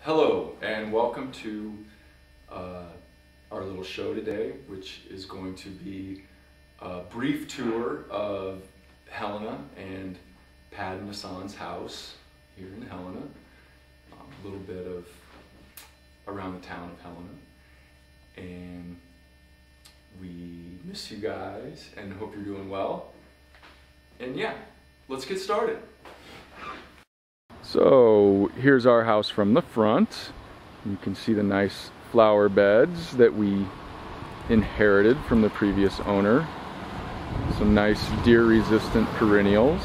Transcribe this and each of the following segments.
Hello and welcome to our little show today, which is going to be a brief tour of Helena and Pat and Hassan's house here in Helena. A little bit of around the town of Helena. And we miss you guys and hope you're doing well. And yeah, let's get started. So here's our house from the front. You can see the nice flower beds that we inherited from the previous owner. Some nice deer-resistant perennials.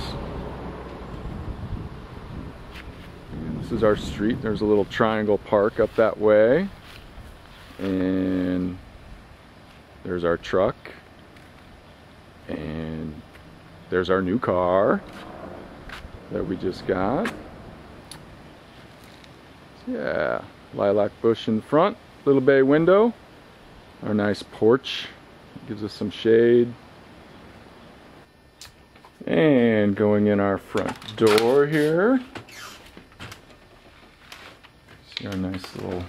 And this is our street. There's a little triangle park up that way. And there's our truck. And there's our new car that we just got. Yeah, lilac bush in front, little bay window, our nice porch, gives us some shade. And going in our front door here, see our nice little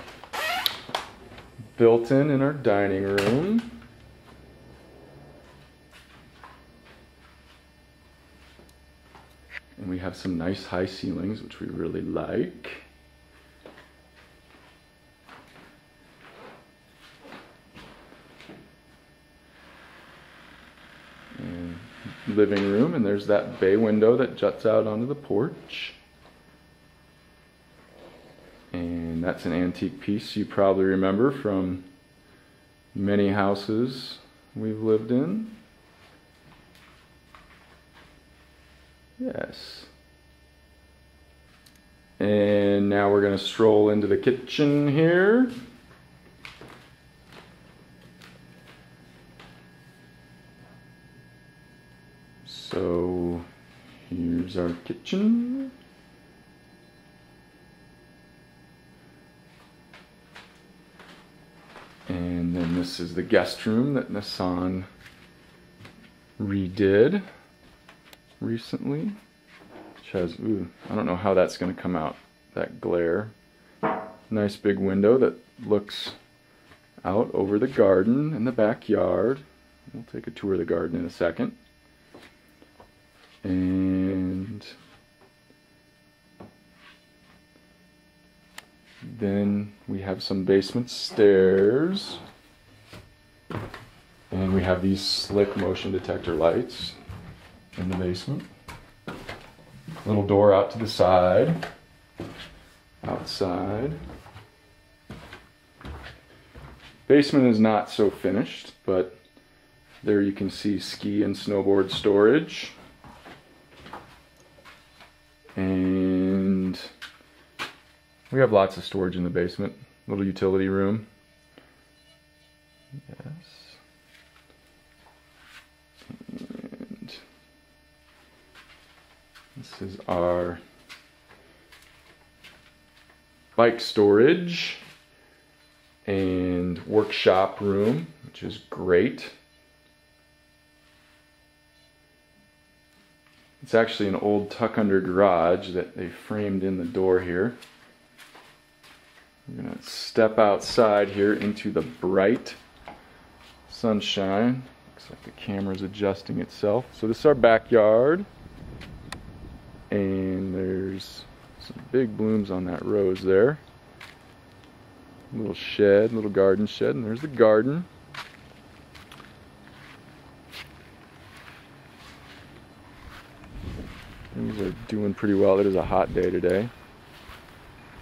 built-in in our dining room. And we have some nice high ceilings, which we really like. And living room, and there's that bay window that juts out onto the porch. And that's an antique piece you probably remember from many houses we've lived in. Yes. And now we're going to stroll into the kitchen here. So here's our kitchen. And then this is the guest room that Hassan redid recently, which has, I don't know how that's going to come out, that glare. Nice big window that looks out over the garden and the backyard. We'll take a tour of the garden in a second. And then we have some basement stairs. And we have these slick motion detector lights in the basement. Little door out to the side, outside. Basement is not so finished, but there you can see ski and snowboard storage. And we have lots of storage in the basement. Little utility room. Yes. And this is our bike storage and workshop room, which is great. It's actually an old tuck-under garage that they framed in the door here. We're going to step outside here into the bright sunshine. Looks like the camera's adjusting itself. So this is our backyard. And there's some big blooms on that rose there. Little shed, little garden shed, and there's the garden. Things are doing pretty well. It is a hot day today,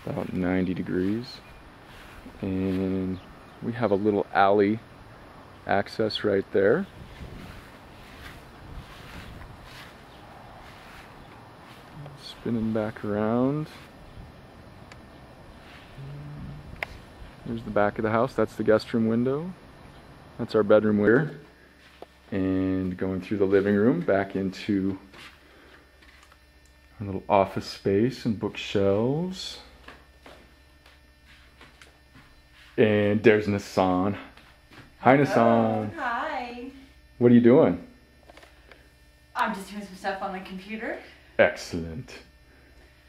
about 90 degrees. And we have a little alley access right there. Spinning back around. There's the back of the house. That's the guest room window. That's our bedroom here. And going through the living room back into a little office space and bookshelves. And there's Hassan. Hi, Hassan. Hi. What are you doing? I'm just doing some stuff on the computer. Excellent.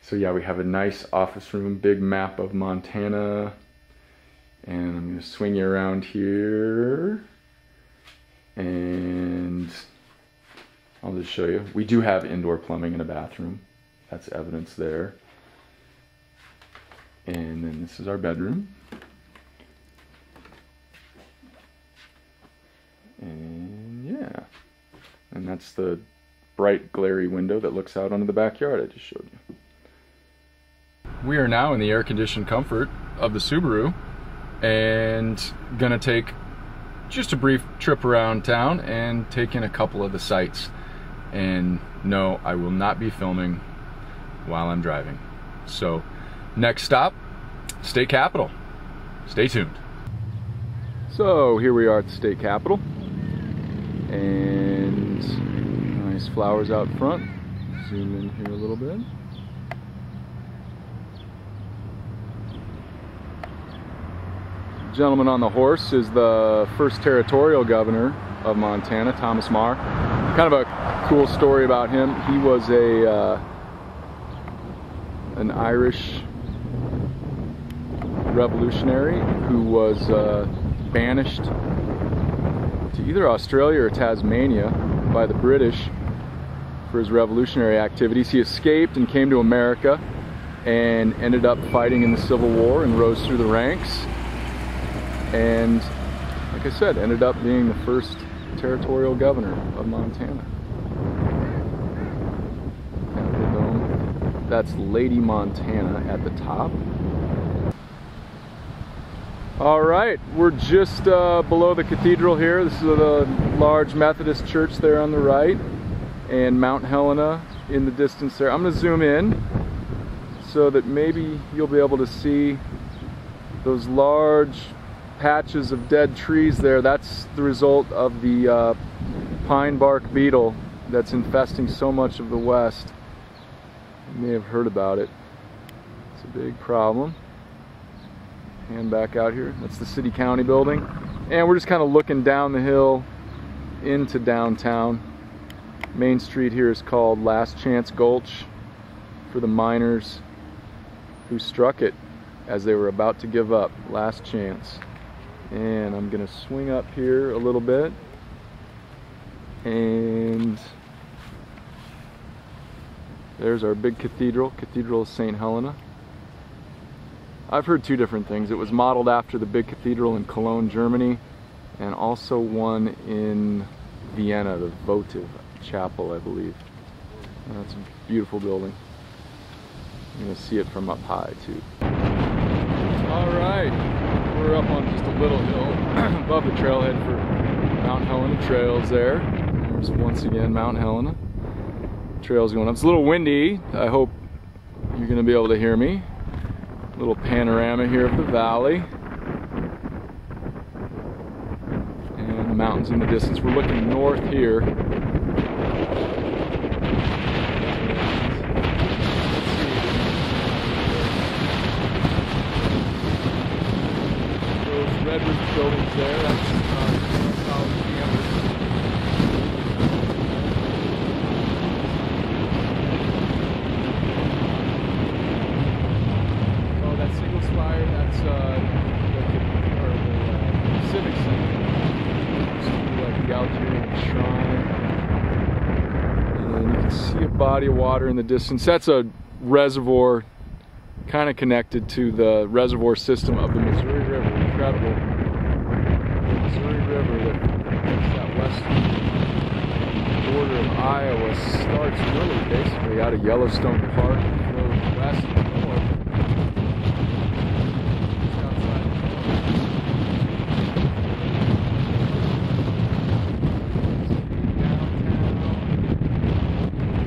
So yeah, we have a nice office room, big map of Montana. And I'm gonna swing you around here. And I'll just show you. We do have indoor plumbing in a bathroom. That's evidence there. And then this is our bedroom. And yeah. And that's the bright, glary window that looks out onto the backyard I just showed you. We are now in the air-conditioned comfort of the Subaru and gonna take just a brief trip around town and take in a couple of the sights. And no, I will not be filming while I'm driving. So next stop, State Capitol. Stay tuned. So here we are at the State Capitol, and nice flowers out front. Zoom in here a little bit. The gentleman on the horse is the first territorial governor of Montana, Thomas Marr. Kind of a cool story about him. He was an Irish revolutionary who was banished to either Australia or Tasmania by the British for his revolutionary activities. He escaped and came to America and ended up fighting in the Civil War and rose through the ranks. And like I said, ended up being the first territorial governor of Montana. That's Lady Montana at the top. All right, we're just below the cathedral here. This is the large Methodist church there on the right, and Mount Helena in the distance there. I'm gonna zoom in so that maybe you'll be able to see those large patches of dead trees there. That's the result of the pine bark beetle that's infesting so much of the West. You may have heard about it. It's a big problem. And back out here, that's the city county building. And we're just kind of looking down the hill into downtown. Main street here is called Last Chance Gulch for the miners who struck it as they were about to give up. Last chance. And I'm gonna swing up here a little bit, and there's our big cathedral, Cathedral of St. Helena. I've heard two different things. It was modeled after the big cathedral in Cologne, Germany, and also one in Vienna, the Votive Chapel, I believe. That's a beautiful building. You're gonna see it from up high too. All right. We're up on just a little hill above the trailhead for Mount Helena Trails there. There's once again Mount Helena. Trails going up. It's a little windy. I hope you're going to be able to hear me. A little panorama here of the valley. And the mountains in the distance. We're looking north here. Red roof buildings there, that's college campus. Oh, that single spire, that's the Civic Center. Like the Galterian Shrine. And you can see a body of water in the distance. That's a reservoir kind of connected to the reservoir system of the Missouri River. Incredible. The Missouri River that western border of Iowa starts really basically out of Yellowstone Park and goes west and north. Just outside downtown.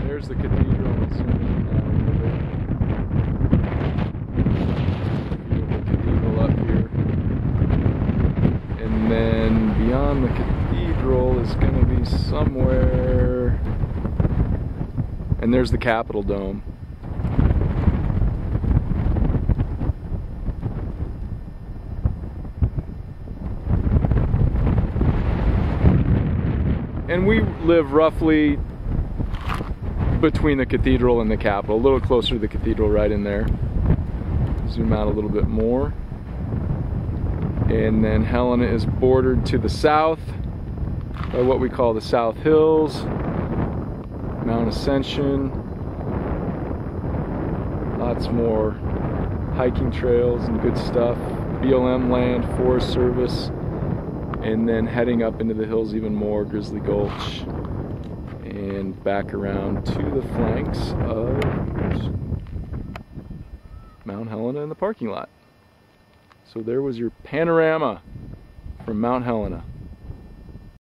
There's the cathedral. And then beyond the cathedral is going to be somewhere, and there's the Capitol Dome. And we live roughly between the cathedral and the Capitol, a little closer to the cathedral, right in there. Zoom out a little bit more. And then Helena is bordered to the south by what we call the South Hills, Mount Ascension, lots more hiking trails and good stuff, BLM land, Forest Service, and then heading up into the hills even more, Grizzly Gulch, and back around to the flanks of Mount Helena in the parking lot. So there was your panorama from Mount Helena.